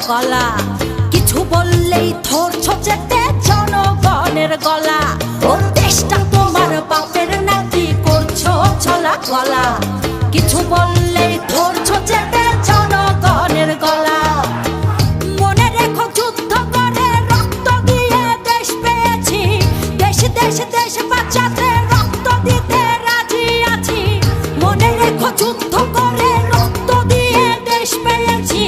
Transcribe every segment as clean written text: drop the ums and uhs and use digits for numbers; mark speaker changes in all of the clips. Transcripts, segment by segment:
Speaker 1: গলা, কিছু বললেই ধরছো চেটে জনগণের গলা। ও দেশটা তোমার বাপের নাকি করছো ছলা গলা, কিছু বললেই ধরছো চেটে জনগণের গলা। মনে রেখো যুদ্ধ করে রক্ত দিয়ে দেশ পেয়েছি, দেশ দেশ দেশ বাঁচাতে রক্ত দিতে রাজি আছি। মনে রেখো যুদ্ধ করে রক্ত দিয়ে দেশ পেয়েছি,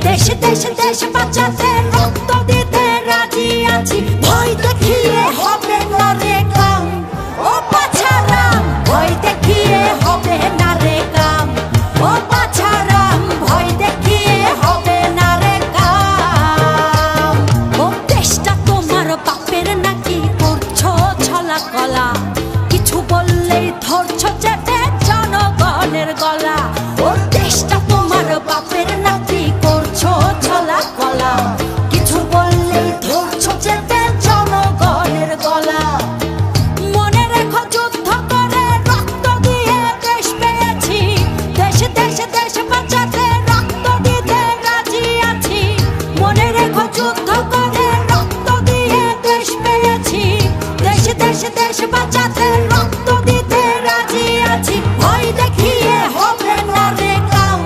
Speaker 1: দেশ দেশ দেশ বাঁচাতে রক্ত দিতে রাজি আছি। ভয় দেখিয়ে হবে না রে কাম, ও বাছারাম ভয় দেখিয়ে হবে না রে কাম, ও বাছারাম ভয় দেখিয়ে হবে না রে কাম। ও দেশটা তোমার বাপের নাকি করছো ছলা কলা, কিছু বললেই ধরছো চেটে জনগণের গলা। ও দেশটা তোমার বাপের নাকি করছো ছলা কলা, কিছু বললেই ধরছো চেটে জনগণের গলা। মনে রেখো যুদ্ধ করে রক্ত দিয়ে দেশ পেয়েছি, দেশ দেশ দেশ বাঁচাতে রক্ত দিতে রাজি আছি। মনে রেখো যুদ্ধ করে রক্ত দিয়ে দেশ পেয়েছি, দেশ দেশ দেশ বাঁচাতে রক্ত দিতে রাজি আছি। ভয় দেখিয়ে হবে না রে কাম,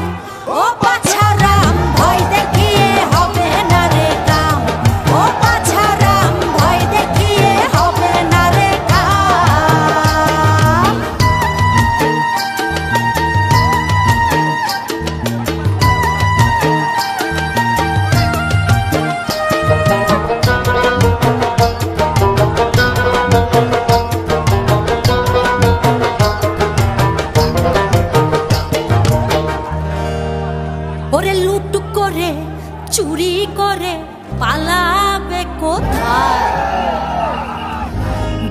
Speaker 1: ও বাছারাম ভয় দেখিয়ে হবে না রে কাম, ও বাছারাম ভয় দেখিয়ে হবে না রে কাম। ওরে লুট করে চুরি করে পালাবে কোথায়,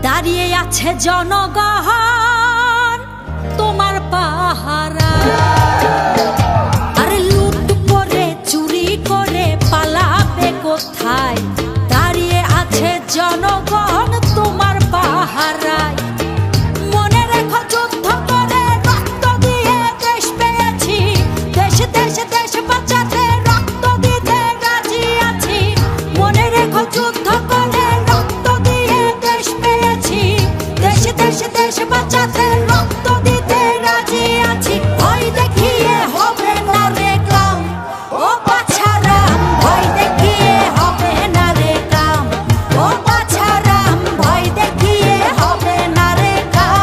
Speaker 1: দাঁড়িয়ে আছে জনগণ তোমার পাহারা। আরে লুট করে চুরি করে পালাবে কোথায়, দাঁড়িয়ে আছে জনগণ তোমার পাহারায়। মনে রেখো যুদ্ধ করে রক্ত দিয়ে দেশ পেয়েছি, দেশ দেশ দেশ বাঁচাতে রক্ত দিতে রাজি আছি। মনে রেখো যুদ্ধ করে রক্ত দিয়ে দেশ পেয়েছি, দেশ দেশ দেশ বাঁচাতে রক্ত দিতে রাজি আছি। ভয় দেখিয়ে হবে না রে কাম, ও বাছারাম ভয় দেখিয়ে হবে না রে কাম, ও বাছারাম ভয় দেখিয়ে হবে না রে কাম।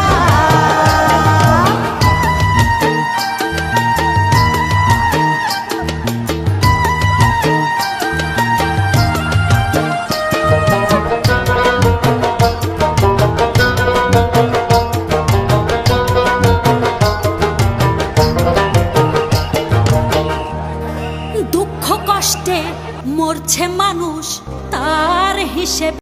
Speaker 1: দুঃখ কষ্টে মরছে মানুষ, তার হিসেব